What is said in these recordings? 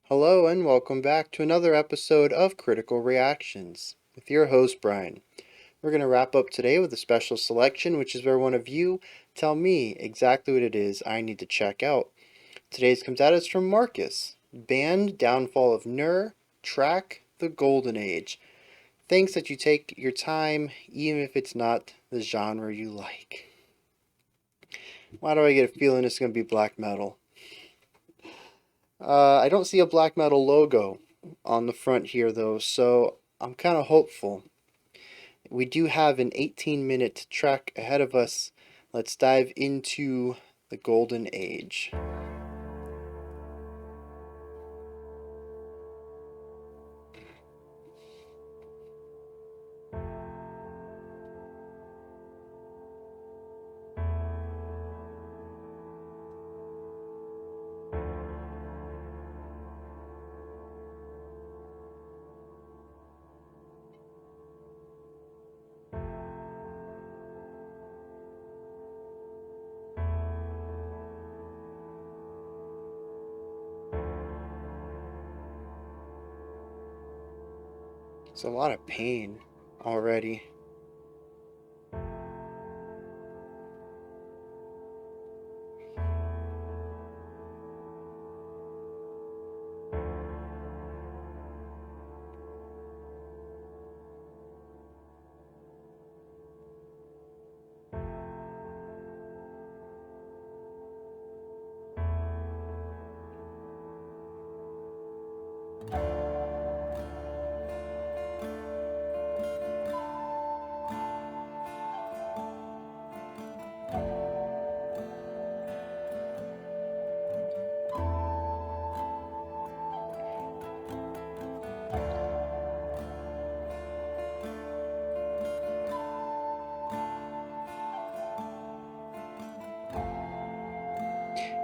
Hello and welcome back to another episode of Critical Reactions with your host Bryan. We're going to wrap up today with a special selection, which is where one of you tell me exactly what it is I need to check out. Today's comes at us from Marcus. Band Downfall of Nur, track The Golden Age. Thanks that you take your time, even if it's not the genre you like. Why do I get a feeling it's going to be black metal? I don't see a black metal logo on the front here though, so I'm kind of hopeful. We do have an 18-minute track ahead of us. Let's dive into the Golden Age. It's a lot of pain already.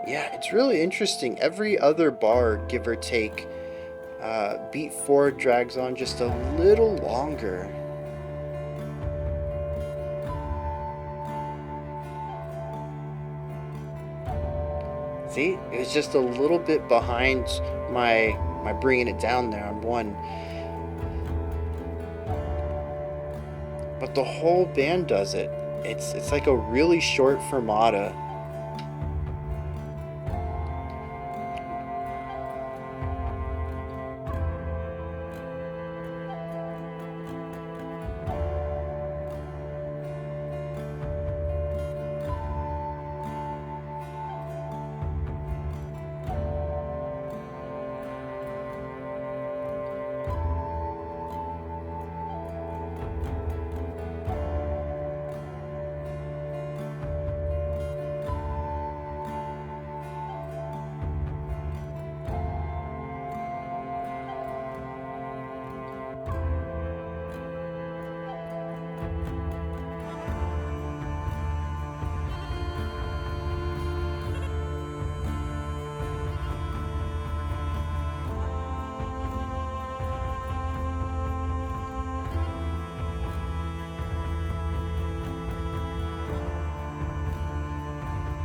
Yeah, it's really interesting. Every other bar, give or take, beat 4 drags on just a little longer. See, it was just a little bit behind my bringing it down there on 1. But the whole band does it. It's like a really short fermata.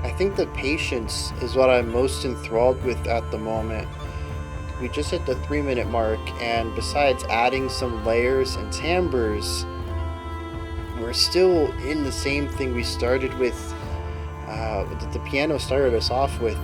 I think the patience is what I'm most enthralled with at the moment. We just hit the 3-minute mark, and besides adding some layers and timbres, we're still in the same thing we started with, that the piano started us off with.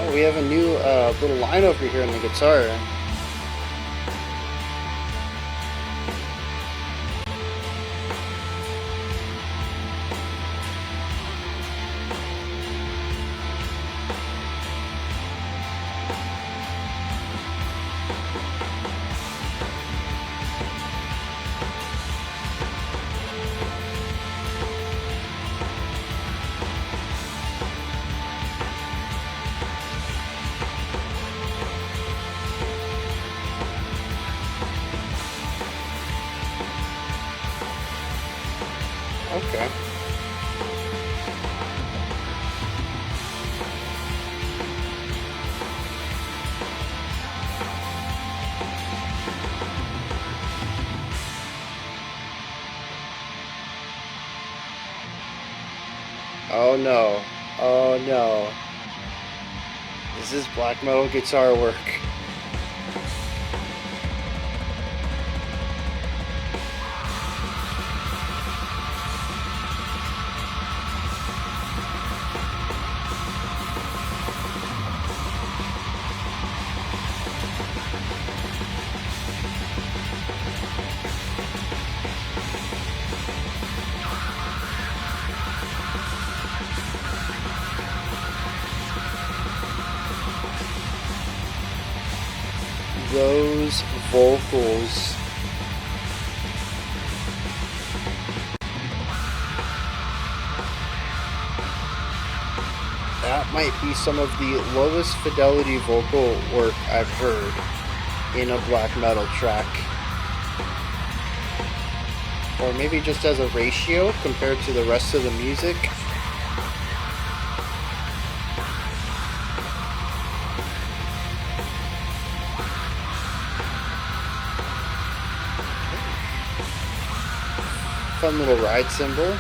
Oh, we have a new little line over here on the guitar. Okay. Oh no. Oh no. This is black metal guitar work. Those vocals. That might be some of the lowest fidelity vocal work I've heard in a black metal track. Or maybe just as a ratio compared to the rest of the music. Fun little ride cymbal.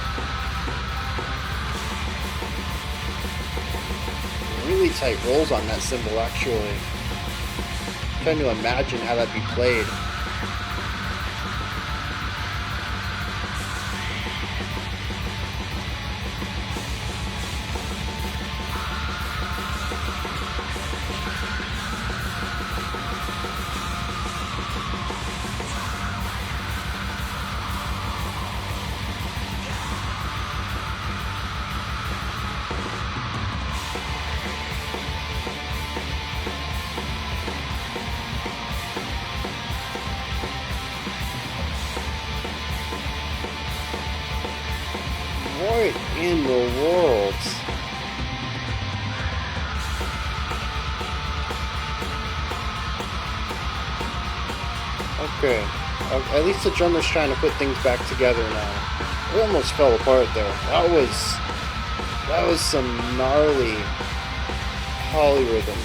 Really tight rolls on that cymbal, actually. I'm trying to imagine how that'd be played. What in the world? Okay. At least the drummer's trying to put things back together now. It almost fell apart there. That was some gnarly polyrhythm.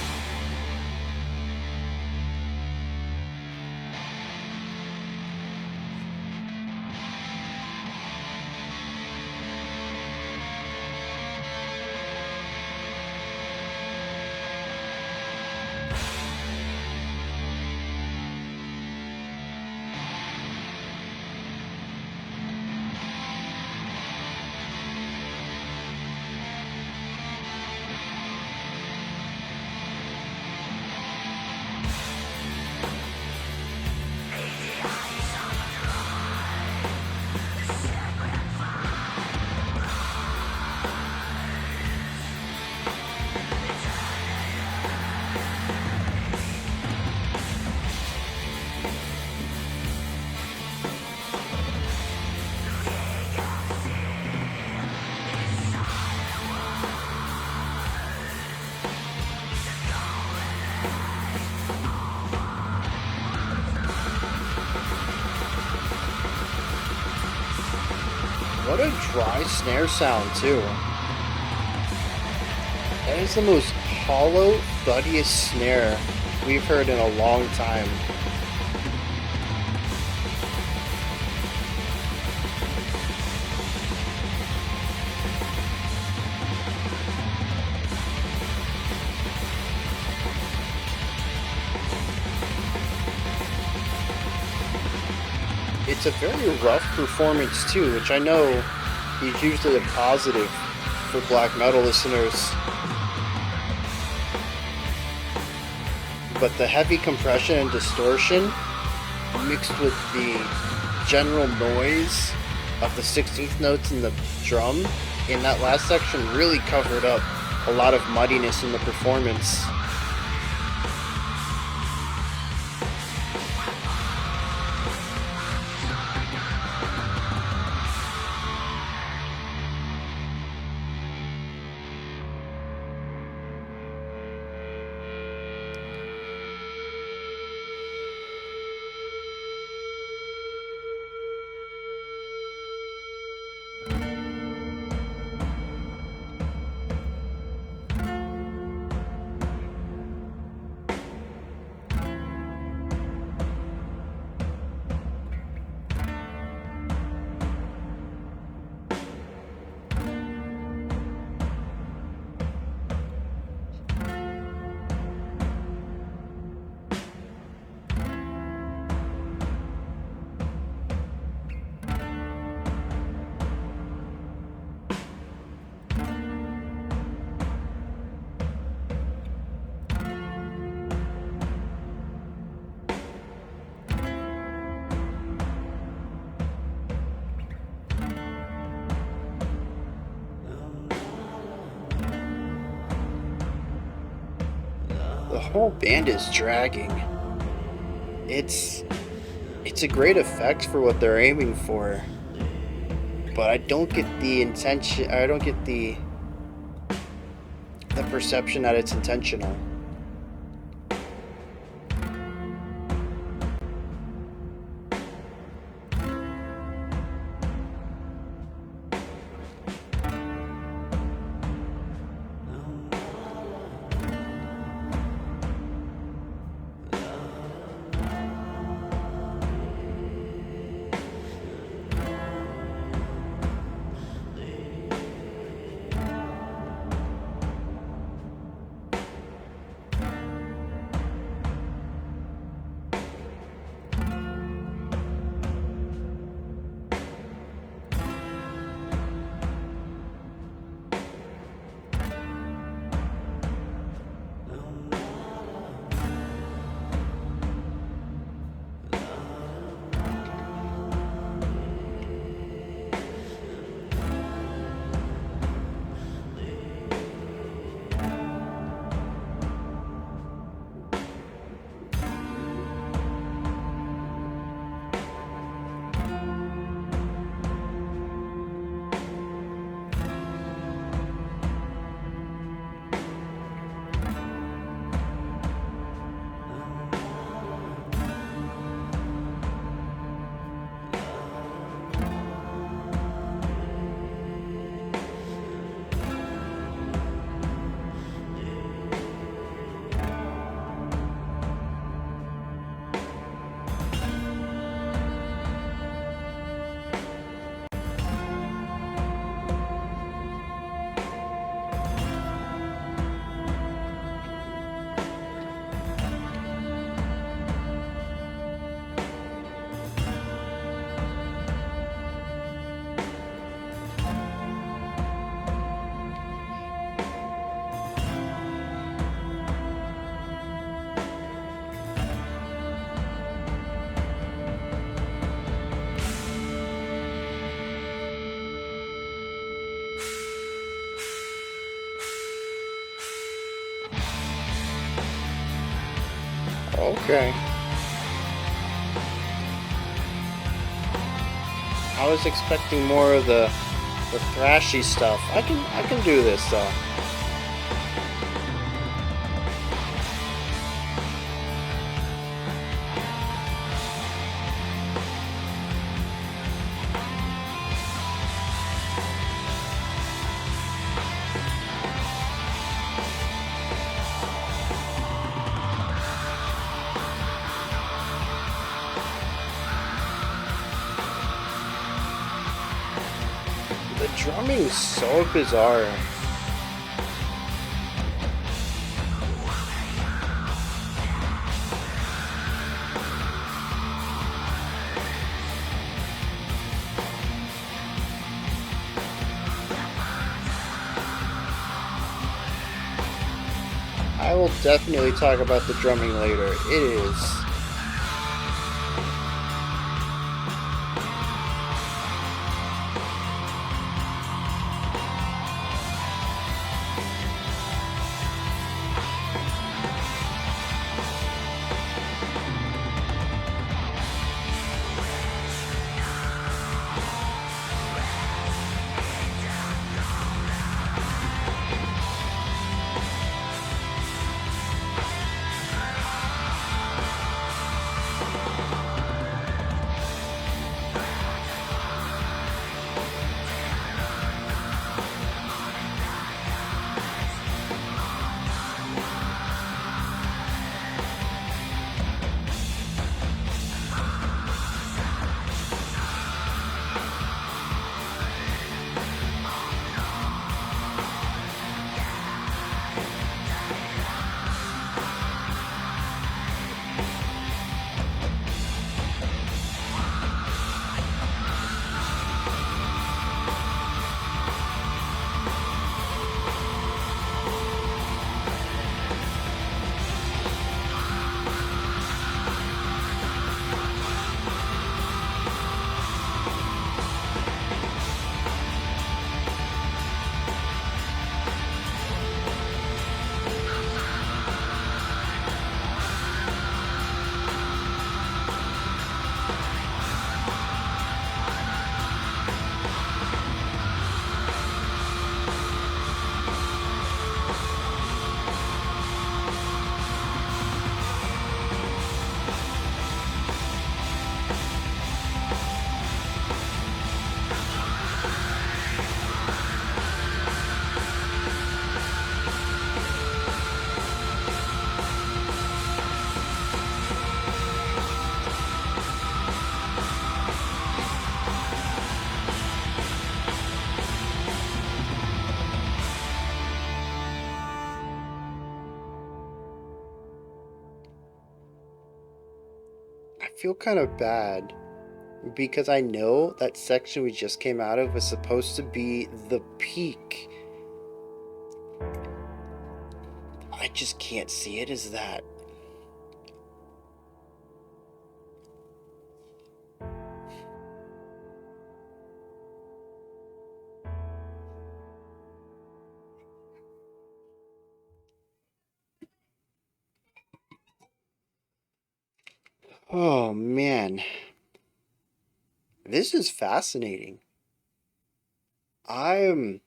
What a dry snare sound, too. That is the most hollow, thuddiest snare we've heard in a long time. It's a very rough performance too, which I know is usually a positive for black metal listeners. but the heavy compression and distortion mixed with the general noise of the 16th notes in the drum in that last section really covered up a lot of muddiness in the performance. The whole band is dragging. It's a great effect for what they're aiming for, but I don't get the intention. I don't get the perception that it's intentional. Okay. I was expecting more of the thrashy stuff. I can do this though. The drumming is so bizarre. I will definitely talk about the drumming later. It is. I feel kind of bad because I know that section we just came out of was supposed to be the peak. I just can't see it as that. Oh man, this is fascinating. I'm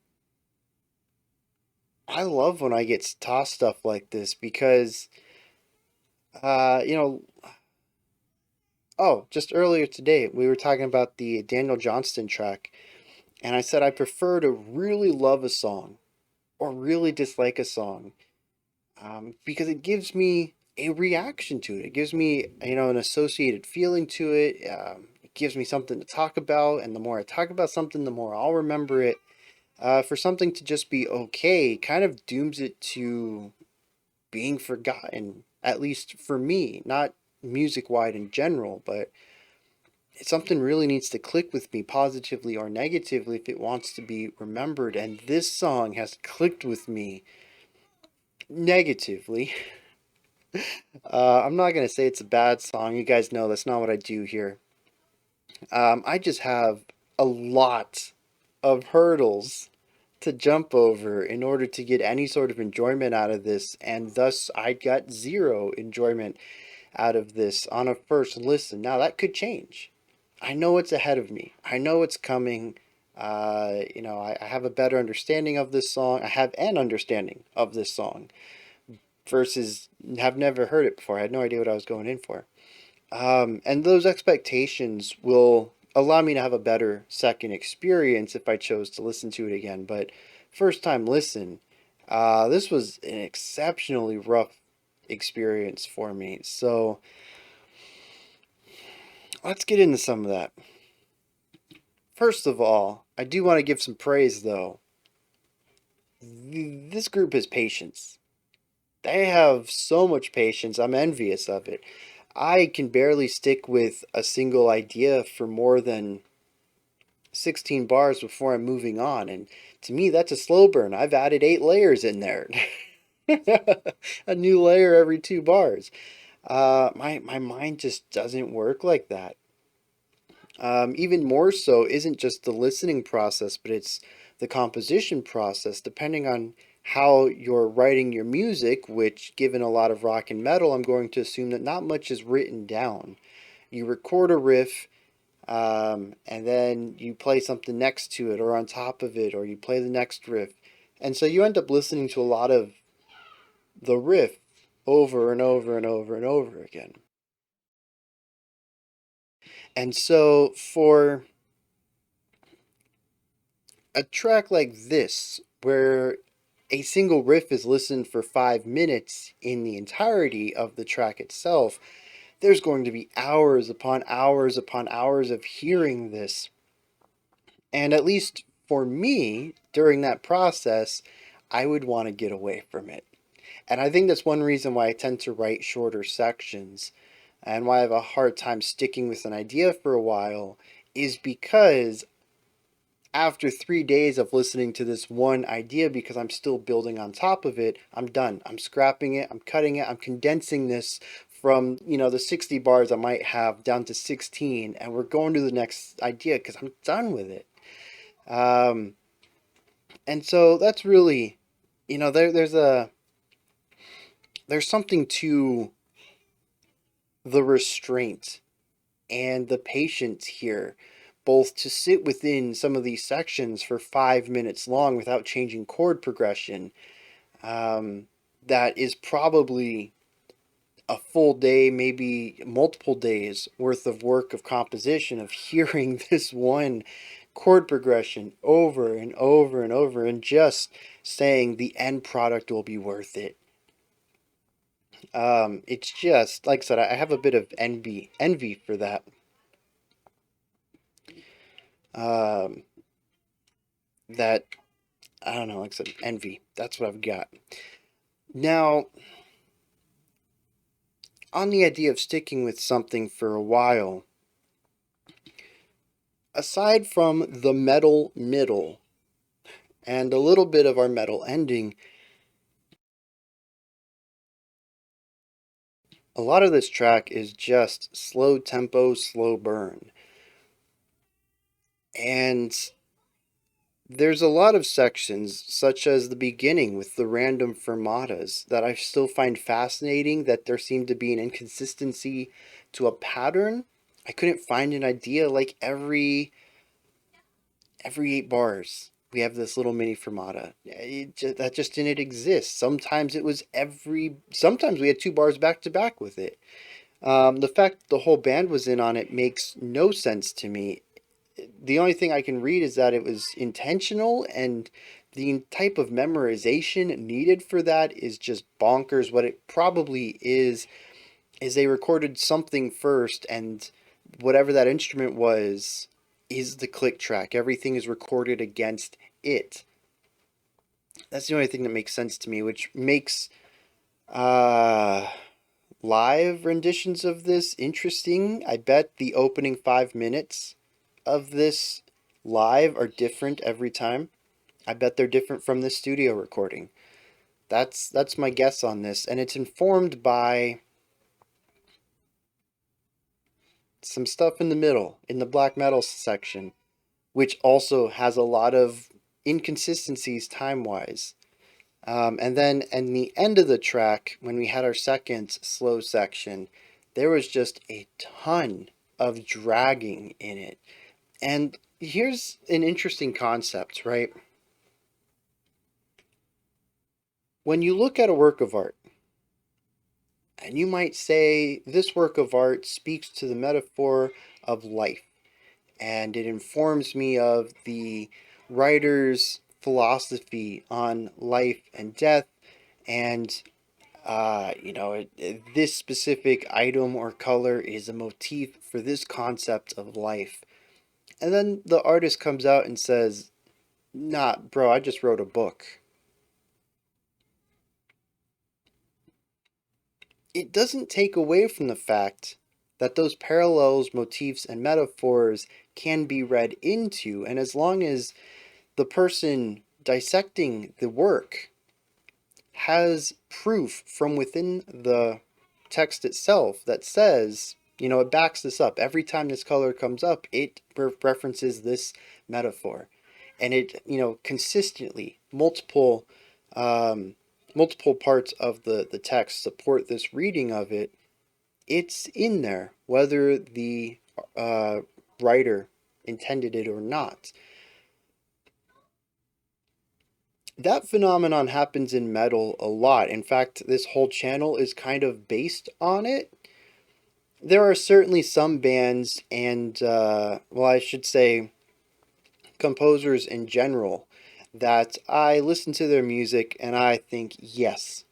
I love when I get tossed stuff like this because uh, you know, just earlier today we were talking about the Daniel Johnston track, and I said I prefer to really love a song or really dislike a song, because it gives me a reaction to it. It gives me, an associated feeling to it. It gives me something to talk about, and the more I talk about something, the more I'll remember it. For something to just be okay kind of dooms it to being forgotten, at least for me, not music wide in general, but something really needs to click with me positively or negatively if it wants to be remembered. And this song has clicked with me negatively. I'm not going to say it's a bad song. You guys know that's not what I do here. I just have a lot of hurdles to jump over in order to get any sort of enjoyment out of this, and thus I got zero enjoyment out of this on a first listen. Now that could change. I know it's ahead of me. I know it's coming. I have a better understanding of this song. I have an understanding of this song versus have never heard it before. I had no idea what I was going in for. And those expectations will allow me to have a better second experience if I chose to listen to it again. But first time listen, this was an exceptionally rough experience for me. So let's get into some of that. First of all, I do want to give some praise though. This group has patience. They have so much patience. I'm envious of it. I can barely stick with a single idea for more than 16 bars before I'm moving on. And to me, that's a slow burn. I've added 8 layers in there. A new layer every 2 bars. My mind just doesn't work like that. Even more so isn't just the listening process, but it's the composition process. Depending on how you're writing your music, which, given a lot of rock and metal, I'm going to assume that not much is written down. You record a riff, and then you play something next to it or on top of it, or you play the next riff. And so you end up listening to a lot of the riff over and over and over and over again. And so for a track like this, where a single riff is listened for 5 minutes in the entirety of the track itself, there's going to be hours upon hours upon hours of hearing this. And at least for me, during that process, I would want to get away from it. And I think that's one reason why I tend to write shorter sections and why I have a hard time sticking with an idea for a while is because after 3 days of listening to this one idea, because I'm still building on top of it, I'm done. I'm scrapping it, I'm cutting it, I'm condensing this from, the 60 bars I might have down to 16, and we're going to the next idea because I'm done with it. Um, and so that's really, there's something to the restraint and the patience here, both to sit within some of these sections for 5 minutes long without changing chord progression. That is probably a full day, maybe multiple days worth of work of composition of hearing this one chord progression over and over and over and just saying the end product will be worth it. It's just like I said, I have a bit of envy for that. Um, that I don't know, like I said, envy. That's what I've got. Now, on the idea of sticking with something for a while, aside from the metal middle and a little bit of our metal ending, a lot of this track is just slow tempo, slow burn. And there's a lot of sections, such as the beginning with the random fermatas, that I still find fascinating, that there seemed to be an inconsistency to a pattern. I couldn't find an idea like every 8 bars. We have this little mini fermata. That just didn't exist. Sometimes it was sometimes we had 2 bars back to back with it. The fact the whole band was in on it makes no sense to me. The only thing I can read is that it was intentional, and the type of memorization needed for that is just bonkers. What it probably is they recorded something first, and whatever that instrument was is the click track. Everything is recorded against it. That's the only thing that makes sense to me, which makes uh live renditions of this interesting. I bet the opening 5 minutes of this live are different every time. I bet they're different from the studio recording. That's my guess on this, and it's informed by some stuff in the middle, in the black metal section, which also has a lot of inconsistencies time-wise. And then in the end of the track, when we had our second slow section, there was just a ton of dragging in it. And here's an interesting concept, right? When you look at a work of art, and you might say this work of art speaks to the metaphor of life, and it informs me of the writer's philosophy on life and death, and this specific item or color is a motif for this concept of life. And then the artist comes out and says, nah, bro, I just wrote a book. It doesn't take away from the fact that those parallels, motifs, and metaphors can be read into, and as long as the person dissecting the work has proof from within the text itself that says, it backs this up. Every time this color comes up, it references this metaphor. And it, consistently, multiple parts of the text support this reading of it. It's in there, whether the writer intended it or not. That phenomenon happens in metal a lot. In fact, this whole channel is kind of based on it. There are certainly some bands and, well, I should say composers in general, that I listen to their music and I think, yes,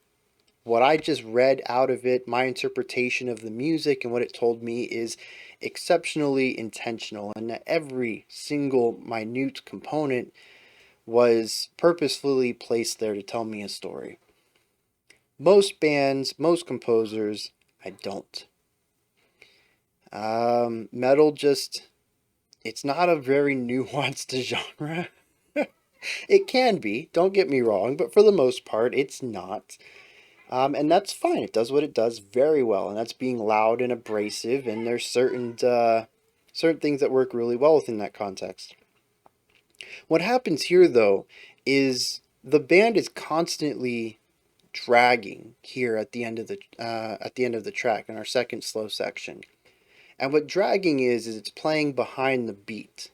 what I just read out of it, my interpretation of the music and what it told me is exceptionally intentional, and that every single minute component was purposefully placed there to tell me a story. Most bands, most composers, I don't. Metal just, it's not a very nuanced genre. It can be, don't get me wrong, but for the most part, it's not. And that's fine. It does what it does very well, and that's being loud and abrasive, and there's certain things that work really well within that context. What happens here, though, is the band is constantly dragging here at the end of the track in our second slow section. And what dragging is it's playing behind the beat.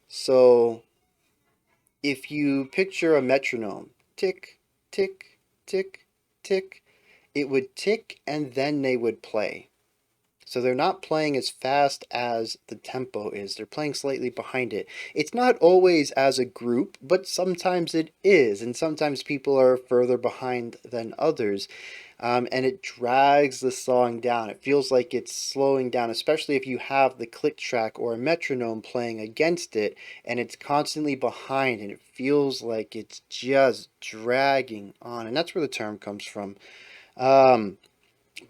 So if you picture a metronome, tick, tick, tick, tick, it would tick and then they would play. So they're not playing as fast as the tempo is. They're playing slightly behind it. It's not always as a group, but sometimes it is. And sometimes people are further behind than others. And it drags the song down. It feels like it's slowing down, especially if you have the click track or a metronome playing against it and it's constantly behind and it feels like it's just dragging on. And that's where the term comes from.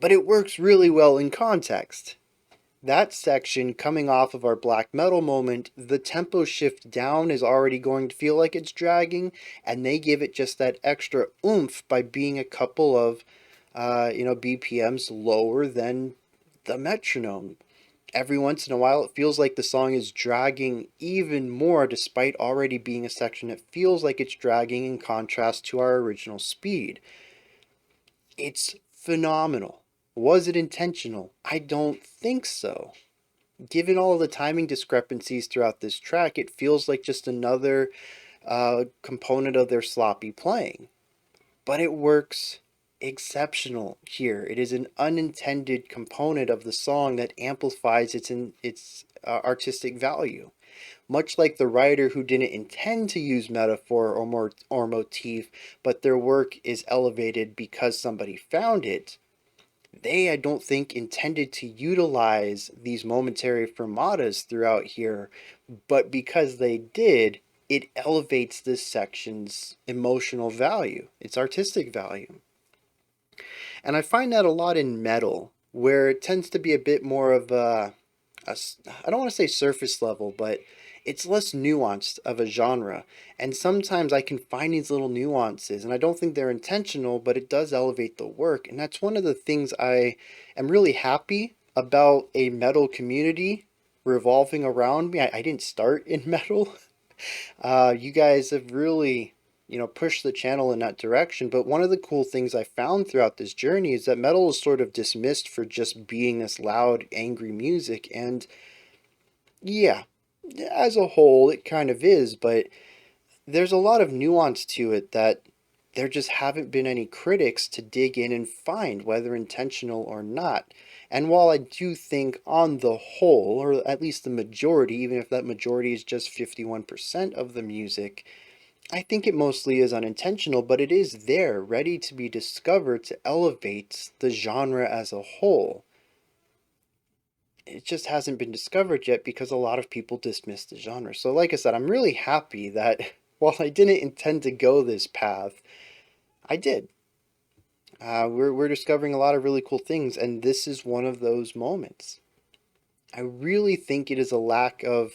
But it works really well in context. That section coming off of our black metal moment, the tempo shift down is already going to feel like it's dragging, and they give it just that extra oomph by being a couple of BPMs lower than the metronome. Every once in a while, it feels like the song is dragging even more, despite already being a section that feels like it's dragging in contrast to our original speed. It's phenomenal. Was it intentional? I don't think so. Given all of the timing discrepancies throughout this track, it feels like just another component of their sloppy playing. But it works exceptional here. It is an unintended component of the song that amplifies its artistic value. Much like the writer who didn't intend to use metaphor or motif, but their work is elevated because somebody found it, they, I don't think, intended to utilize these momentary fermatas throughout here, but because they did, it elevates this section's emotional value, its artistic value. And I find that a lot in metal, where it tends to be a bit more of I don't want to say surface level, but it's less nuanced of a genre. And sometimes I can find these little nuances, and I don't think they're intentional, but it does elevate the work. And that's one of the things I am really happy about a metal community revolving around me. I didn't start in metal. You guys have really, pushed the channel in that direction. But one of the cool things I found throughout this journey is that metal is sort of dismissed for just being this loud, angry music. And yeah, as a whole, it kind of is, but there's a lot of nuance to it that there just haven't been any critics to dig in and find, whether intentional or not. And while I do think on the whole, or at least the majority, even if that majority is just 51% of the music, I think it mostly is unintentional, but it is there, ready to be discovered to elevate the genre as a whole. It just hasn't been discovered yet because a lot of people dismiss the genre. So like I said, I'm really happy that while I didn't intend to go this path, I did. We're discovering a lot of really cool things, and this is one of those moments. I really think it is a lack of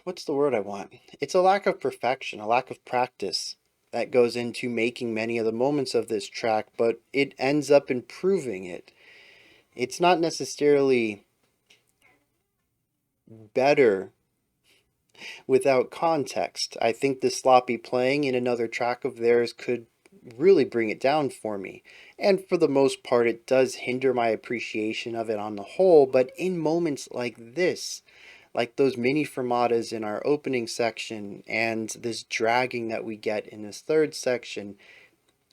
what's the word I want? It's a lack of perfection, a lack of practice that goes into making many of the moments of this track, but it ends up improving it. It's not necessarily better without context. I think the sloppy playing in another track of theirs could really bring it down for me. And for the most part, it does hinder my appreciation of it on the whole, but in moments like this, like those mini fermatas in our opening section and this dragging that we get in this third section,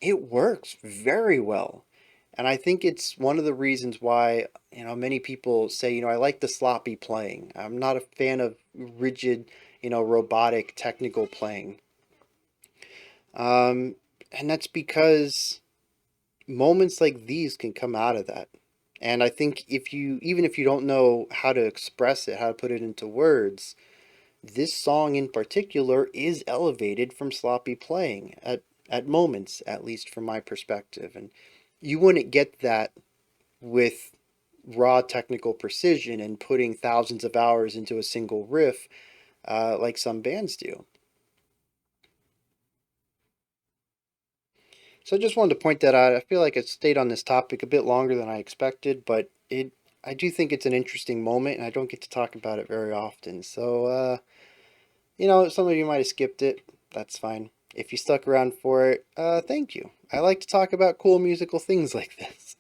it works very well. And I think it's one of the reasons why, many people say, I like the sloppy playing. I'm not a fan of rigid, robotic technical playing. Um, and that's because moments like these can come out of that. And I think even if you don't know how to express it, how to put it into words, this song in particular is elevated from sloppy playing at moments, at least from my perspective. And you wouldn't get that with raw technical precision and putting thousands of hours into a single riff like some bands do. So I just wanted to point that out. I feel like I stayed on this topic a bit longer than I expected, but I do think it's an interesting moment, and I don't get to talk about it very often. So, some of you might have skipped it. That's fine. If you stuck around for it, thank you. I like to talk about cool musical things like this.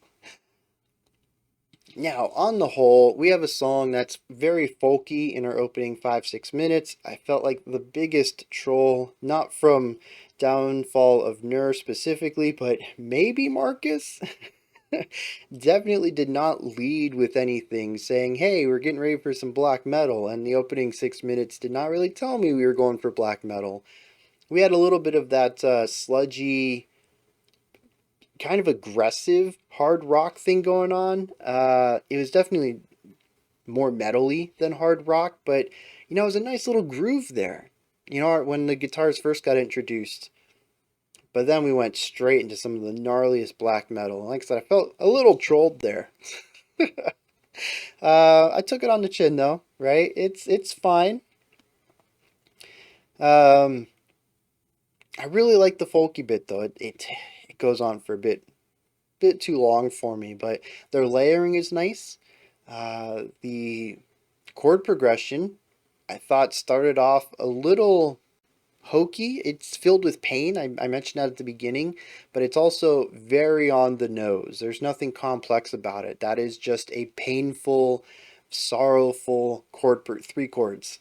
Now, on the whole, we have a song that's very folky in our opening 5-6 minutes. I felt like the biggest troll, not from Downfall of Nur specifically, but maybe Marcus, definitely did not lead with anything saying, hey, we're getting ready for some black metal. And the opening 6 minutes did not really tell me we were going for black metal. We had a little bit of that sludgy, kind of aggressive hard rock thing going on. It was definitely more metally than hard rock, but it was a nice little groove there. When the guitars first got introduced. But then we went straight into some of the gnarliest black metal. Like I said, I felt a little trolled there. I took it on the chin though, right? It's fine. Um, I really like the folky bit though. It goes on for a bit too long for me, but their layering is nice. The chord progression I thought started off a little hokey. It's filled with pain. I mentioned that at the beginning, but it's also very on the nose. There's nothing complex about it. That is just a painful, sorrowful three chords.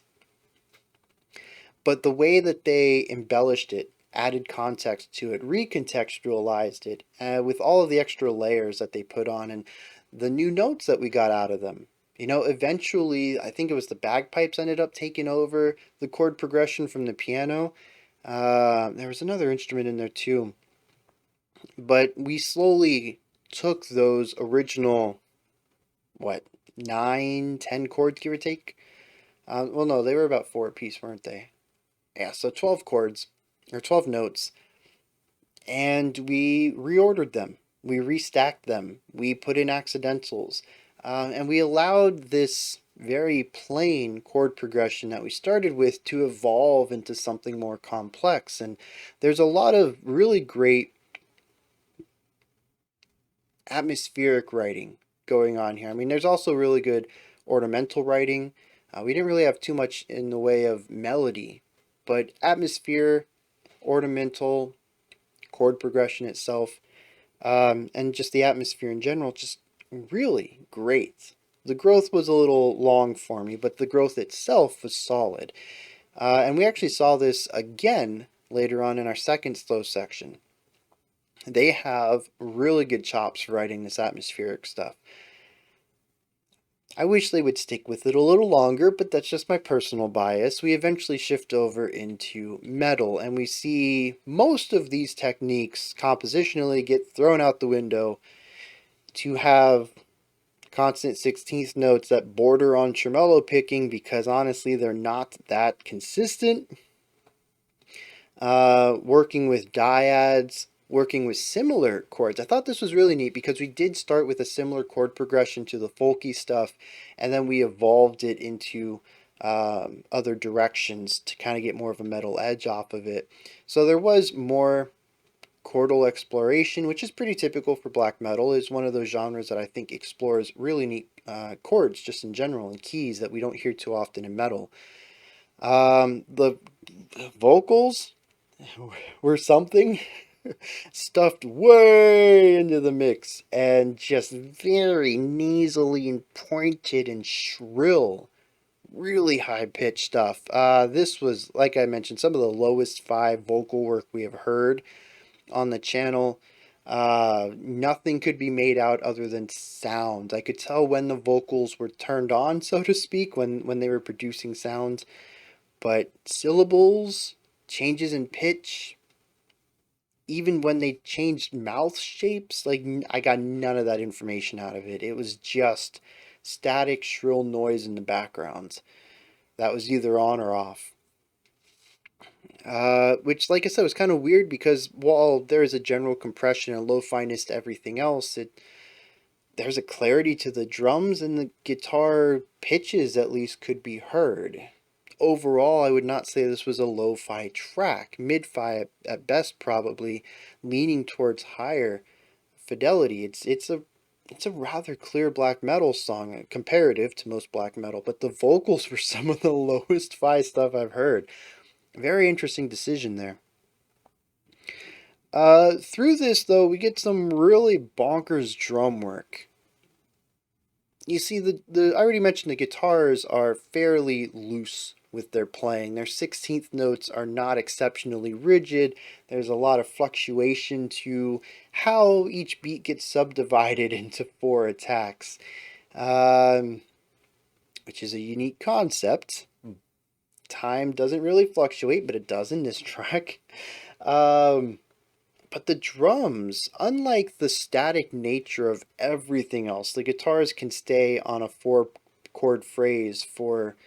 But the way that they embellished it, added context to it, recontextualized it, with all of the extra layers that they put on and the new notes that we got out of them. Eventually, I think it was the bagpipes ended up taking over the chord progression from the piano. There was another instrument in there too. But we slowly took those original, what, 9, 10 chords, give or take? Well, no, they were about 4 apiece, weren't they? Yeah, so 12 chords, or 12 notes, and we reordered them. We restacked them. We put in accidentals. And we allowed this very plain chord progression that we started with to evolve into something more complex. And there's a lot of really great atmospheric writing going on here. I mean, there's also really good ornamental writing. We didn't really have too much in the way of melody, but atmosphere, ornamental, chord progression itself, and just the atmosphere in general, just really great. The growth was a little long for me, but the growth itself was solid. And we actually saw this again later on in our second slow section. They have really good chops for writing this atmospheric stuff. I wish they would stick with it a little longer, but that's just my personal bias. We eventually shift over into metal, and we see most of these techniques compositionally get thrown out the window to have constant 16th notes that border on tremolo picking because honestly they're not that consistent. Working with dyads, working with similar chords. I thought this was really neat because we did start with a similar chord progression to the folky stuff, and then we evolved it into other directions to kind of get more of a metal edge off of it. So there was more chordal exploration, which is pretty typical for black metal. Is one of those genres that I think explores really neat chords just in general and keys that we don't hear too often in metal. The vocals were something stuffed way into the mix and just very nasally and pointed and shrill, really high pitched stuff. This was, like I mentioned, some of the lowest five vocal work we have heard on the channel. Nothing could be made out other than sounds. I could tell when the vocals were turned on, so to speak, when they were producing sounds. But syllables, changes in pitch, even when they changed mouth shapes, like I got none of that information out of it. It was just static, shrill noise in the background that was either on or off. Which, like I said, was kind of weird because while there is a general compression and low fineness to everything else, there's a clarity to the drums, and the guitar pitches at least could be heard. Overall, I would not say this was a lo-fi track. Mid-fi at best, probably, leaning towards higher fidelity. It's a rather clear black metal song, comparative to most black metal, but the vocals were some of the lowest fi stuff I've heard. Very interesting decision there. Through this, though, we get some really bonkers drum work. You see, I already mentioned the guitars are fairly loose with their playing. Their 16th notes are not exceptionally rigid. There's a lot of fluctuation to how each beat gets subdivided into four attacks, which is a unique concept. Time doesn't really fluctuate, but it does in this track. But the drums, unlike the static nature of everything else, the guitars can stay on a four chord phrase for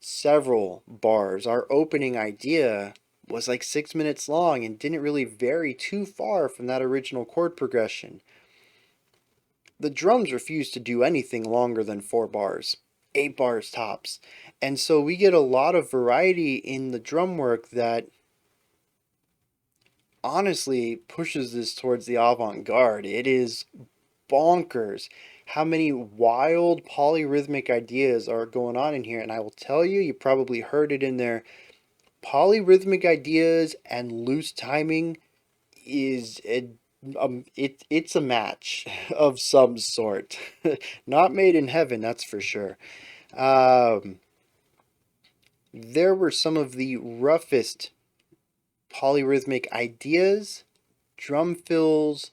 several bars. Our opening idea was like 6 minutes long and didn't really vary too far from that original chord progression. The drums refused to do anything longer than 4 bars, 8 bars tops. And so we get a lot of variety in the drum work that honestly pushes this towards the avant-garde. It is bonkers how many wild polyrhythmic ideas are going on in here, and I will tell you, you probably heard it in there. Polyrhythmic ideas and loose timing is it's a match of some sort. Not made in heaven, that's for sure. Um, there were some of the roughest polyrhythmic ideas, drum fills,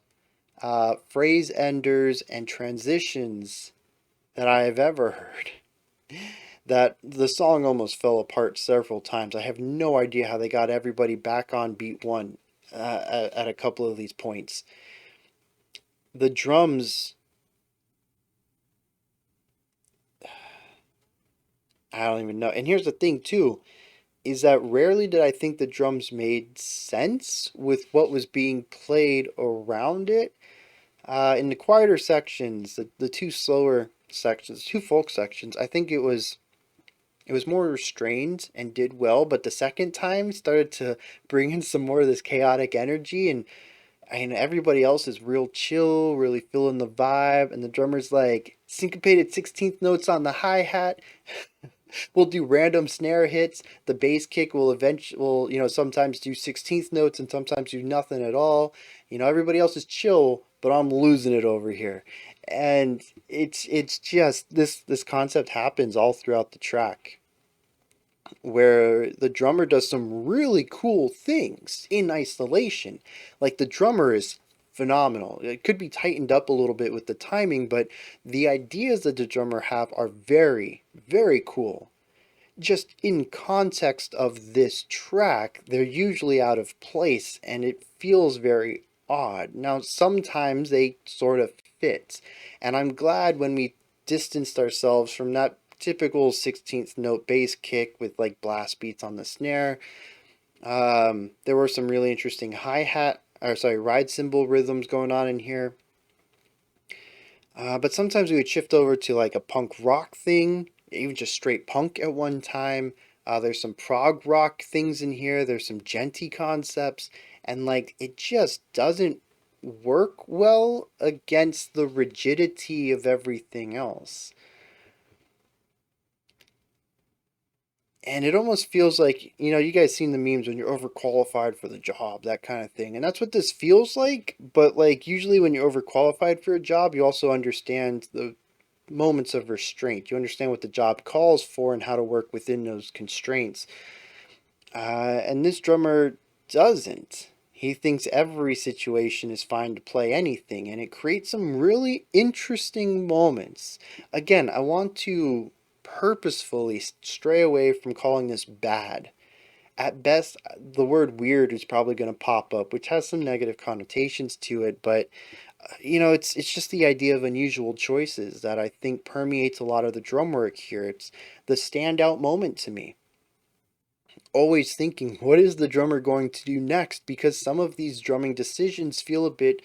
phrase enders, and transitions that I have ever heard. That the song almost fell apart several times. I have no idea how they got everybody back on beat one at a couple of these points. The drums, I don't even know. And here's the thing, too, is that rarely did I think the drums made sense with what was being played around it. In the quieter sections, the two slower sections, two folk sections, I think it was more restrained and did well, but the second time started to bring in some more of this chaotic energy, and everybody else is real chill, really feeling the vibe, and the drummer's like syncopated 16th notes on the hi-hat. We'll do random snare hits. The bass kick will eventually, sometimes do 16th notes and sometimes do nothing at all. Everybody else is chill, but I'm losing it over here. And it's just this concept happens all throughout the track, where the drummer does some really cool things in isolation. Like the drummer is phenomenal. It could be tightened up a little bit with the timing, but the ideas that the drummer have are very, very cool. Just in context of this track, they're usually out of place and it feels very odd. Now, sometimes they sort of fit, and I'm glad when we distanced ourselves from that typical 16th note bass kick with like blast beats on the snare. There were some really interesting ride cymbal rhythms going on in here. But sometimes we would shift over to like a punk rock thing even just straight punk at one time. There's some prog rock things in here. There's some djenty concepts, and like it just doesn't work well against the rigidity of everything else. And it almost feels like, you guys seen the memes when you're overqualified for the job, that kind of thing. And that's what this feels like. But like usually when you're overqualified for a job, you also understand the moments of restraint. You understand what the job calls for and how to work within those constraints. And this drummer doesn't. He thinks every situation is fine to play anything, and it creates some really interesting moments. Again, I want to purposefully stray away from calling this bad. At best, the word weird is probably going to pop up, which has some negative connotations to it, but it's just the idea of unusual choices that I think permeates a lot of the drum work here. It's the standout moment to me. Always thinking, what is the drummer going to do next? Because some of these drumming decisions feel a bit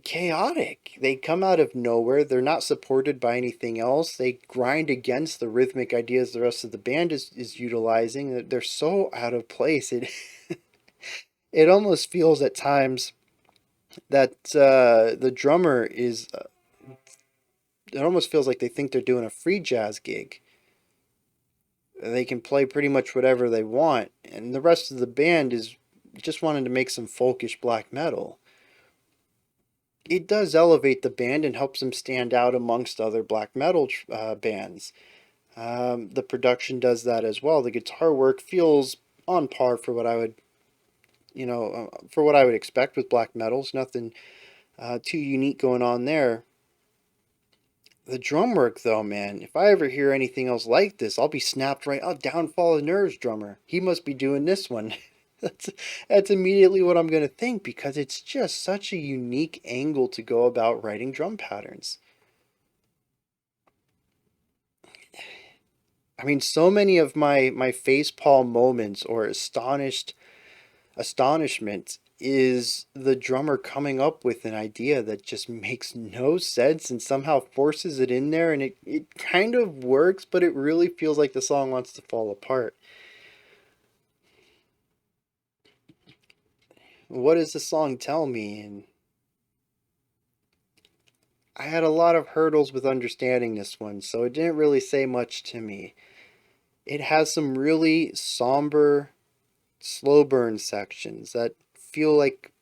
chaotic. They come out of nowhere. They're not supported by anything else. They grind against the rhythmic ideas the rest of the band is utilizing. They're so out of place. It almost feels at times that the drummer is. It almost feels like they think they're doing a free jazz gig. They can play pretty much whatever they want, and the rest of the band is just wanting to make some folkish black metal. It does elevate the band and helps them stand out amongst other black metal bands. The production does that as well. The guitar work feels on par for what I would, for what I would expect with black metals. Nothing too unique going on there. The drum work, though, man, if I ever hear anything else like this, I'll be snapped right. Oh, Downfall of Nur's drummer. He must be doing this one. that's, that's immediately what I'm going to think because it's just such a unique angle to go about writing drum patterns. I mean, so many of my facepalm moments or astonishment is the drummer coming up with an idea that just makes no sense and somehow forces it in there, and it kind of works, but it really feels like the song wants to fall apart. What does the song tell me? And I had a lot of hurdles with understanding this one, so it didn't really say much to me. It has some really somber, slow burn sections that feel like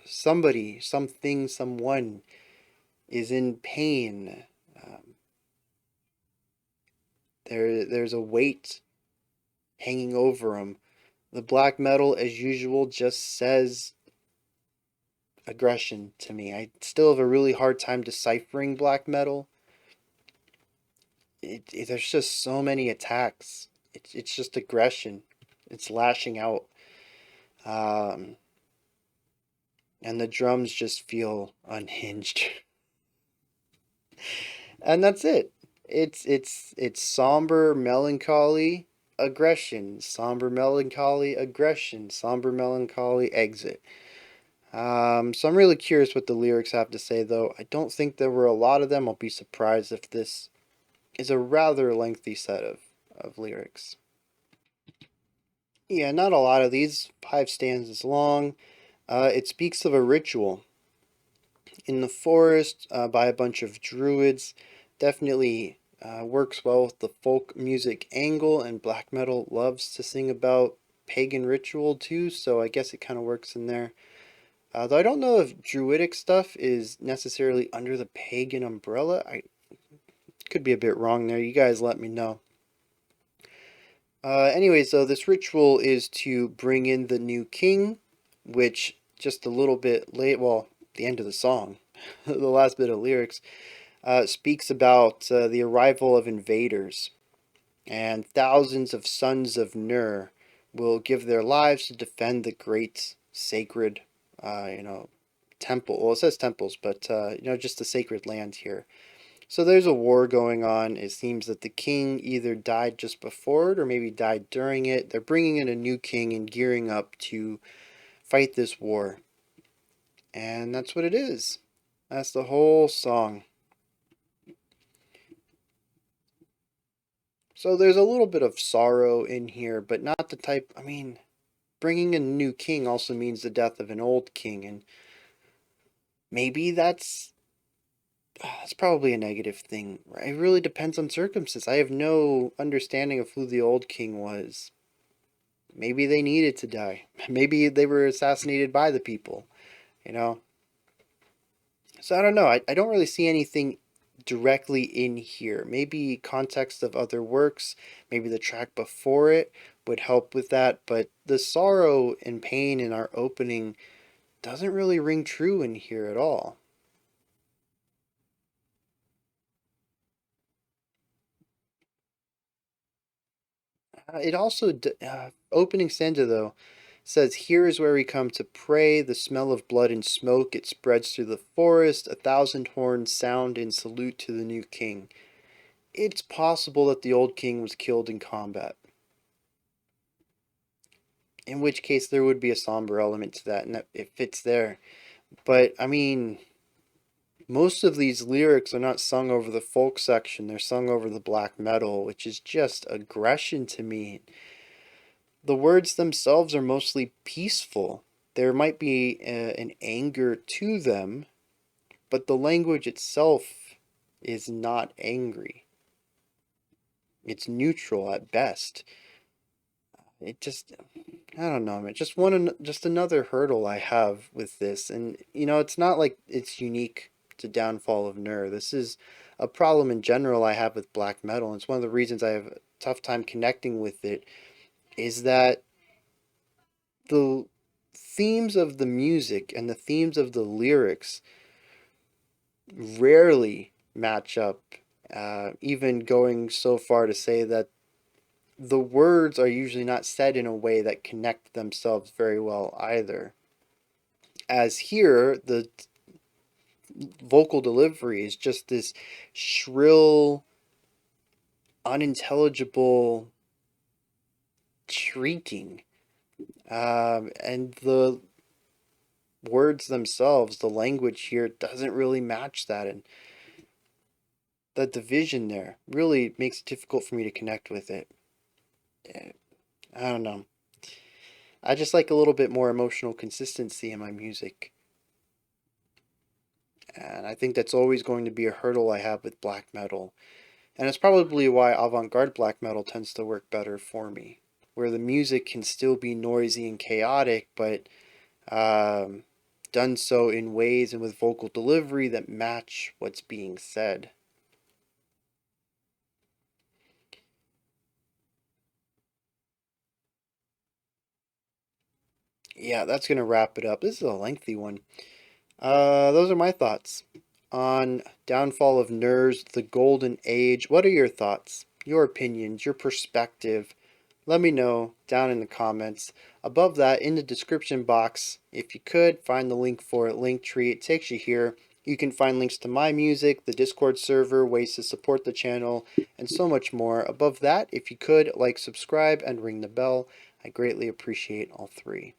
somebody, something, someone is in pain. Um, there's a weight hanging over them. The black metal, as usual, just says aggression to me. I still have a really hard time deciphering black metal. There's just so many attacks. It's just aggression. It's lashing out. Um, and the drums just feel unhinged. And that's it. It's somber melancholy aggression, somber melancholy aggression, somber melancholy exit. So I'm really curious what the lyrics have to say, though. I don't think there were a lot of them. I'll be surprised if this is a rather lengthy set of lyrics. Yeah, not a lot of these. 5 stanzas long. It speaks of a ritual in the forest by a bunch of druids. Definitely works well with the folk music angle, and black metal loves to sing about pagan ritual too, so I guess it kind of works in there. Though I don't know if druidic stuff is necessarily under the pagan umbrella. I could be a bit wrong there. You guys let me know. Anyway, so this ritual is to bring in the new king, which just a little bit late, well, the end of the song, the last bit of lyrics, speaks about the arrival of invaders, and thousands of sons of Nur will give their lives to defend the great sacred, temple. Well, it says temples, but just the sacred land here. So there's a war going on. It seems that the king either died just before it or maybe died during it. They're bringing in a new king and gearing up to fight this war. And that's what it is. That's the whole song. So there's a little bit of sorrow in here, but not the type, I mean, bringing a new king also means the death of an old king, and maybe that's probably a negative thing. It really depends on circumstances. I have no understanding of who the old king was. Maybe they needed to die. Maybe they were assassinated by the people, you know? So I don't know. I don't really see anything directly in here. Maybe context of other works, maybe the track before it would help with that, but the sorrow and pain in our opening doesn't really ring true in here at all. It also, opening stanza though, says, "Here is where we come to pray. The smell of blood and smoke, it spreads through the forest. 1,000 horns sound in salute to the new king." It's possible that the old king was killed in combat, in which case there would be a somber element to that, and it fits there. But, I mean, most of these lyrics are not sung over the folk section, they're sung over the black metal, which is just aggression to me. The words themselves are mostly peaceful. There might be an anger to them, but the language itself is not angry. It's neutral at best. It just, I don't know, man. Just another hurdle I have with this, and it's not like it's unique to Downfall of Nur. This is a problem in general I have with black metal, and it's one of the reasons I have a tough time connecting with it. Is that the themes of the music and the themes of the lyrics rarely match up, even going so far to say that the words are usually not said in a way that connect themselves very well either. As here, the vocal delivery is just this shrill, unintelligible shrieking. And the words themselves, the language here doesn't really match that. And the division there really makes it difficult for me to connect with it. I don't know. I just like a little bit more emotional consistency in my music. And I think that's always going to be a hurdle I have with black metal. And it's probably why avant garde black metal tends to work better for me, where the music can still be noisy and chaotic, but um, done so in ways and with vocal delivery that match what's being said. Yeah, that's going to wrap it up. This is a lengthy one. Those are my thoughts on Downfall of Nur's The Golden Age. What are your thoughts, your opinions, your perspective? Let me know down in the comments. Above that, in the description box, if you could, find the link for it, Linktree. It takes you here. You can find links to my music, the Discord server, ways to support the channel, and so much more. Above that, if you could, like, subscribe, and ring the bell. I greatly appreciate all three.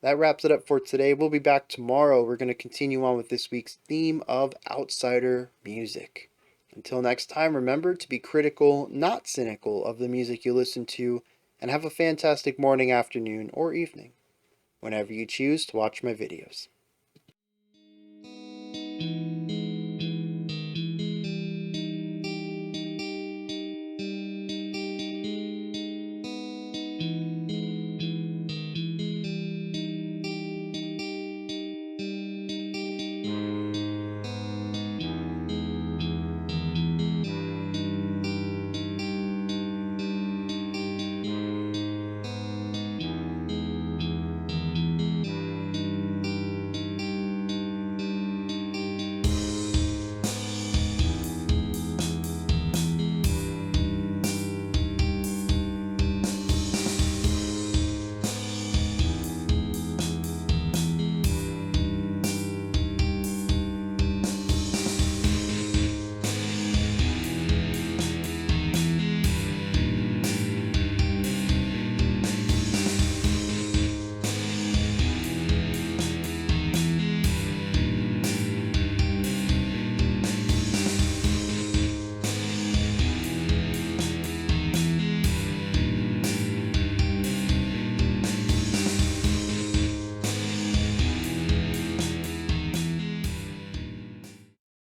That wraps it up for today. We'll be back tomorrow. We're going to continue on with this week's theme of outsider music. Until next time, remember to be critical, not cynical, of the music you listen to, and have a fantastic morning, afternoon, or evening, whenever you choose to watch my videos.